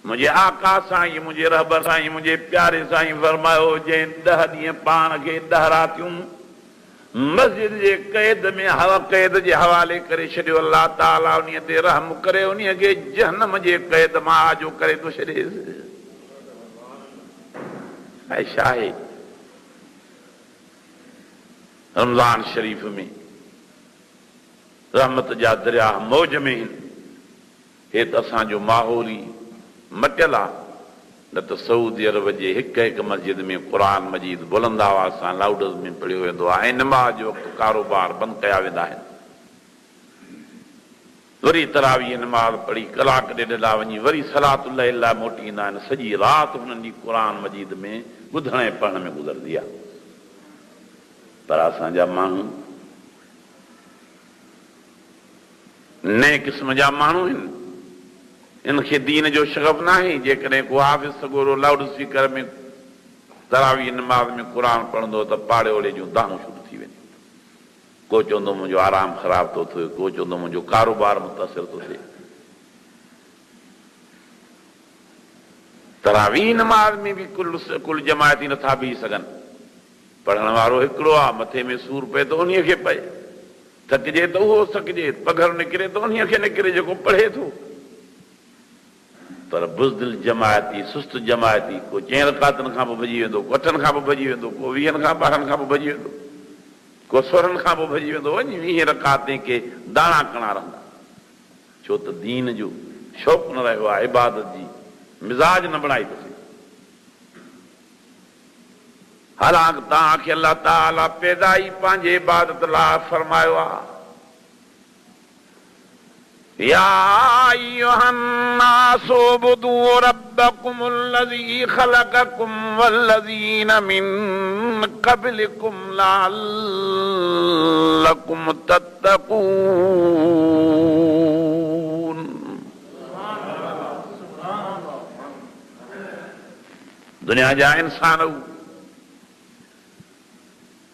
मुझे आका साईं, मुझे रहबर साईं, मुझे प्यारे साईं फरमायो जंहिं 10 ॾींहं पाण खे 10 रातियूं मस्जिद जे क़ैद में क़ैद जे हवाले करे छॾियो, अल्लाह ताला उन्हीअ ते रहम करे उन्हीअ खे जहन्नम जे क़ैद मां आजो करे थो छॾेसि। ऐं छा आहे रमज़ान शरीफ़ में रहमत जा दरिया मौज में आहिनि। हे त असांजो माहौल ई मटियल आहे, न त सऊदी अरब जे हिक हिक मस्जिद में क़ुर मजीद बुलंद आवाज़ सां लाउड में पढ़ियो वेंदो आहे ऐं नमाज़ जो वक़्तु कारोबार बंदि कया वेंदा आहिनि। वरी तरावीह नमाज़ पढ़ी कलाक ॾेढ लाइ वञी वरी सलातुल लाइ मोटी ईंदा आहिनि। सॼी राति हुननि जी क़ुर मजीद में ॿुधण ऐं पढ़ण में गुज़रंदी आहे। पर असांजा माण्हू नए क़िस्म जा माण्हू आहिनि, इनखे दीन जो शगफ़ न आहे। जेकॾहिं को हाफ़िज़ सगोरो लाउड स्पीकर में तरावीह नमाज़ में क़ुर पढ़ंदो त पाड़े ओड़े जूं दाणूं शुरू थी वेंदियूं। को चवंदो मुंहिंजो आराम ख़राब थो थिए, को चवंदो मुंहिंजो कारोबार मुतासिर थो थिए। तरावीह नमाज़ में बि कुल जमायती नथा बीह सघनि। पढ़ण वारो हिकिड़ो आहे, मथे में सूर पए त उन्हीअ खे पए, थकिजे त उहो थकिजे, पघर निकिरे त उन्हीअ खे निकिरे जेको पढ़े थो। पर बुज़दिल जमायती, सुस्त जमायती, को 4 रकातनि खां पोइ भॼी वेंदो, को 8 खां पोइ भॼी वेंदो, को 20 खां 12 खां पोइ भॼी वेंदो, को 16 खां पोइ भॼी वेंदो। वञी 20 रकाते के दाणा कणा रहंदा, छो त दीन जो शौक़ु न रहियो आहे, इबादत जी मिज़ाज न बणाई अथसि। हालांकि तव्हांखे अलाह ताला पैदा ई पंहिंजे इबादत लाइ फरमायो आहे। या अय्युहन्नासु उबुदू रब्बकुमुल्लज़ी ख़लक़कुम वल्लज़ीन मिन क़ब्लिकुम लअल्लकुम तत्तक़ून। दुनिया जा इंसान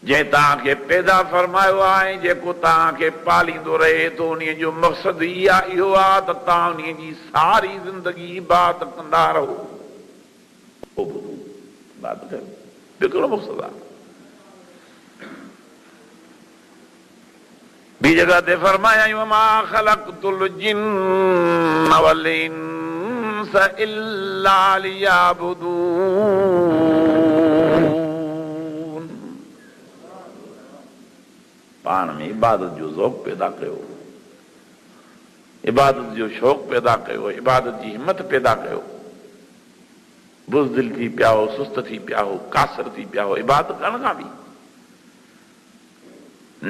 जंहिं तव्हांखे पैदा फरमायो आहे, जेको तव्हांखे पालींदो रहे थो, उन जो मक़सद इहो आहे त तव्हां उन जी सारी ज़िंदगी इबादत कंदा रहो। हिकिड़ो मक़सदु आहे। ॿी जॻह ते फरमाया वमा ख़लक़तुल जिन्न वल इंस इल्ला लियअबुदून। पाण में इबादत जो ज़ौक़ पैदा कयो, इबादत जो शौक़ पैदा कयो, इबादत जी हिम्मत पैदा कयो। बुज़दिल थी पिया हो, सुस्त थी पिया हो, कासर थी पिया हो, इबादत करण खां बि।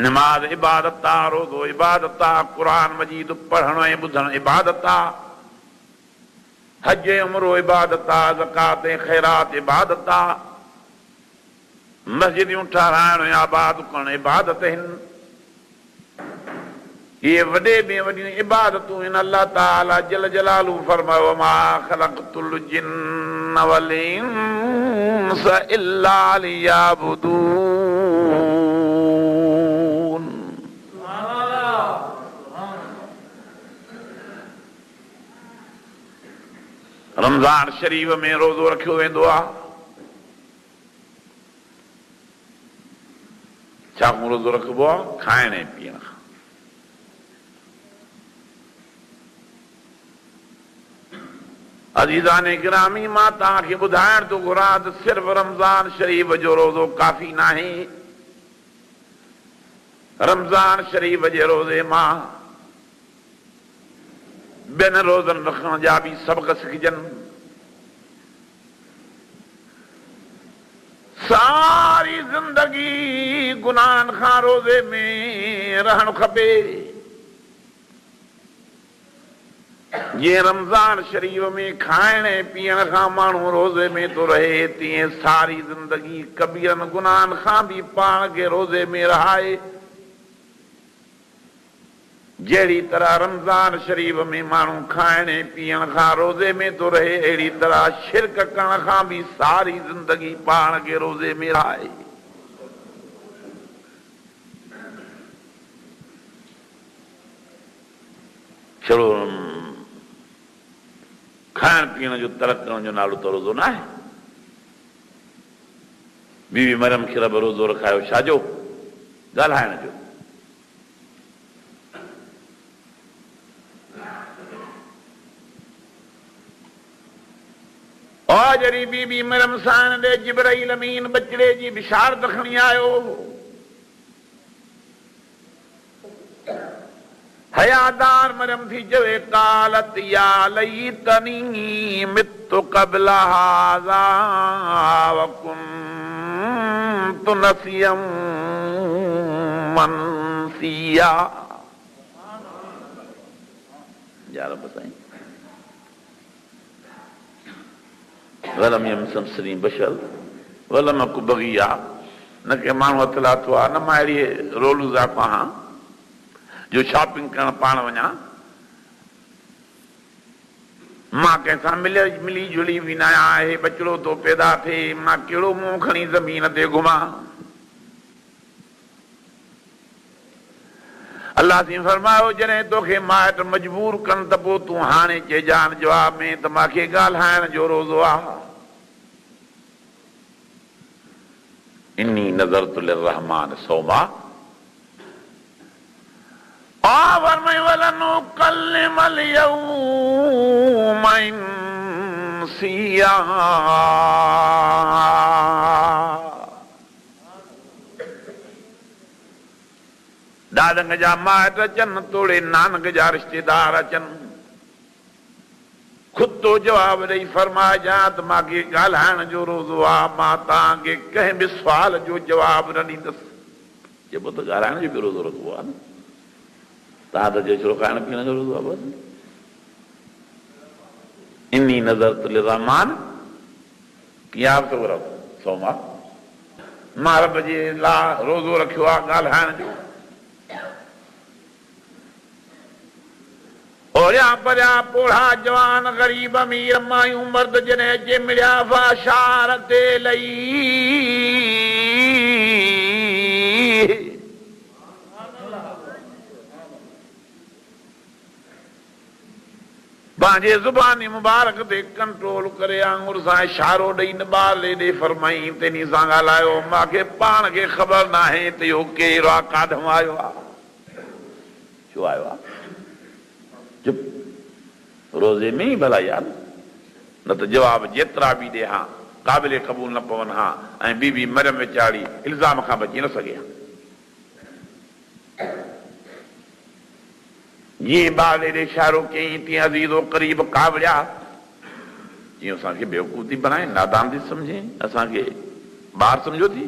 नमाज़ इबादत आहे, रोज़ो इबादत आहे, क़ुर मजीद पढ़ण ऐं ॿुधण इबादत आहे, हज ऐं उमरो इबादत आहे, ज़कात ऐं ख़ैरात इबादत आहे, मस्जिदियूं ठाराइण ऐं आबाद करण इबादत आहिनि। इहे वॾे में वॾियूं इबादतूं आहिनि। अलाह ताला जल जलालू फरमायो मा ख़लक़तुल जिन्न वल इंस इल्ला लियअबुदून। रमज़ान शरीफ़ में रोज़ो रखियो वेंदो आहे। छा रोज़ो रखिबो आहे? खाइण ऐं पीअण खां। अज़ीज़ाने गिरामी, मां तव्हांखे ॿुधाइण थो घुरां त सिर्फ़ रमज़ान शरीफ़ जो रोज़ो काफ़ी न आहे। रमज़ान शरीफ़ जे रोज़े मां ॿियनि रोज़नि रखण जा बि सबक़ सिखजनि। सारी ज़िंदगी गुनाहनि खां रोज़े में रहणु खपे। जीअं रमज़ान शरीफ़ में खाइण ऐं पीअण खां माण्हू रोज़े में थो रहे, तीअं सारी ज़िंदगी कबीरनि गुनाहनि खां बि पाण खे रोज़े में रहाए। जहिड़ी तरह रमज़ान शरीफ़ में माण्हू खाइण ऐं पीअण खां रोज़े में थो रहे, अहिड़ी तरह शिरक करण खां बि सारी ज़िंदगी पाण खे रोज़े में रहाए। छड़ो खाइण पीअण जो तरक करण जो नालो त रोज़ो न आहे। बीवी मरियम खे रब रोज़ो रखायो छाजो? ॻाल्हाइण जो। और जॾहिं बीबी मरियम सां ॾे जिब्राईल अमीन बचिड़े जी बिशारत खणी आयो, हयादार मरियम थी चवे कालत या लैतनी मितु क़ब्ल हाज़ा व कुन्तु नसियम मनसिया। या रब साईं, वलम यमससनी बशर वलम अकु बगिया, न के माण्हू हथ लाथो आहे, न मां अहिड़ी रोलू ज़ाफ़ आहियां जो शॉपिंग करण पाण वञा। मां कंहिंसां मिली जुली बि न आहियां। बचिड़ो तो पैदा थिए, मां कहिड़ो मुंहुं खणी ज़मीन ते घुमां। अल्लाह जी फरमायो जॾहिं तोखे माइट मजबूर कनि त पोइ तूं हाणे चइजान जवाब में त मूंखे ॻाल्हाइण जो रोज़ो आहे। इन्नी नज़रतु लिर्रहमान सौमा वलनुकल्लिमल यौम इंसिया। ॾाॾंग जा माइट अचनि, तोड़े नानक जा रिश्तेदार अचनि, खुद तो जवाब ॾेई फरमाइजां त मूंखे ॻाल्हाइण जो रोज़ो आहे। मां तव्हांखे कंहिं बि सुवाल जो जवाब न ॾींदुसि। चइबो त ॻाल्हाइण जो बि रोज़ो रखबो आहे न। तव्हां त चयो छो खाइण पीअण जो रोज़ो आहे बसि। इन्नी नज़रतु लिर्रहमान कीअं आहे सौमा, मां रब जे लाइ रोज़ो रखियो आहे ॻाल्हाइण जो। ओरिया परिया पोढ़ा जवान ग़रीब अमीर मायूं मर्द जॾहिं अचे मिलिया फाशार ते लई पंहिंजे ज़ुबानी मुबारक ते कंट्रोल करे आंगुर सां इशारो ॾेई न ॿार ॾे फरमाई तेनी सां ॻाल्हायो। मूंखे पाण खे ख़बर न आहे त इहो केरु आहे, काॾों आयो आहे, छो आयो आहे। चुप, रोज़े में ई भला यार, न त जवाब जेतिरा बि ॾे हा क़ाबिल क़बूल न पवनि हा। ऐं बीबी मरियम वीचारी इल्ज़ाम खां बची न सघे। जीअं ॿार ॾे इशारो कयईं तीअं अज़ीज़ो क़रीब कावड़िया, जीअं असांखे बेवकूफ़ थी बनाए, नादान थी सम्झे, असांखे ॿार सम्झो थी।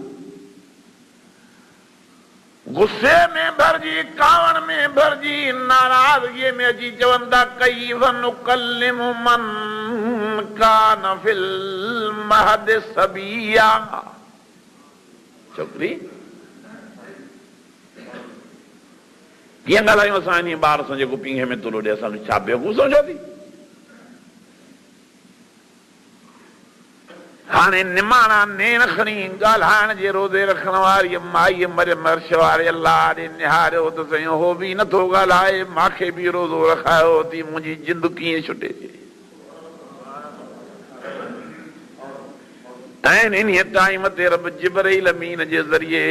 गुस्से में भरजी, कावण में भरजी, नाराज़गीअ में अची चवनि था कैफ़ नुकल्लिमु मन कान फिल महद सबिया। छोकिरी कीअं ॻाल्हायूं असां इन ॿार सां जेको पींघे में तुलो ॾे, असांखे छा बेवकूफ़ सम्झो थी। हाणे निमाणा नेण खणी ॻाल्हाइण जे रोज़े रखण वारी माई मरियम अर्श वारे अल्लाह ॾे निहारियो त साईं हो बि नथो ॻाल्हाए, मूंखे बि रोज़ो रखायो थी, मुंहिंजी जिंद कीअं छुटे। ऐं इन्हीअ टाइम ते रब जिब्राईल अमीन जे ज़रिए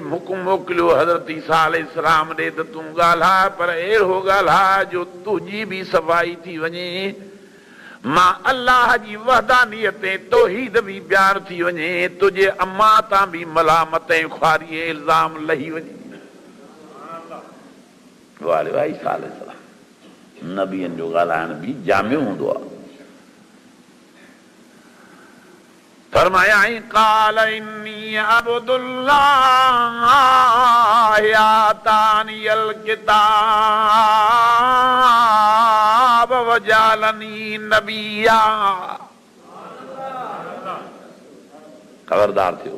हुकुम मोकिलियो हज़रत ईसा अलैहिस्सलाम ॾे त तूं ॻाल्हाए, पर अहिड़ो ॻाल्हाए जो तुंहिंजी बि सफ़ाई थी वञे, मां अल्लाह जी वहदानियत ते तौहीद बि बयान थी वञे, तुंहिंजे अम्मा तां बि मलामत ऐं ख़्वारी इल्ज़ाम लही वञे। वारे वाह ईसा अलैहिस्सलाम, नबियनि जो ॻाल्हाइण बि जामियो हूंदो आहे। फरमायाई काल इन्नी अब्दुल्लाह आतानियल किताब वजालनी नबिया। खबरदार थियो,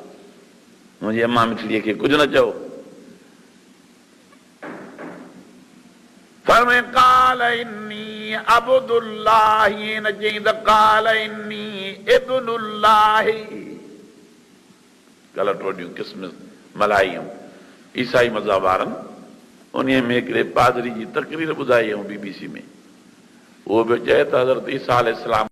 मुंहिंजी अम्मा मिठड़ीअ खे कुझु न चओ। फरमाए काल इन्नी अब्दुल्लाह, न चई त काल इन्नी इब्नुल्लाह। ग़लति टोडियूं क़िस्म मल्हायूं ईसाई मज़हब वारनि। उन में हिकिड़े पादरी जी तकरीर ॿुधाई BBC में, उहो बि चए त हज़रत ईसा अलैहिस्सलाम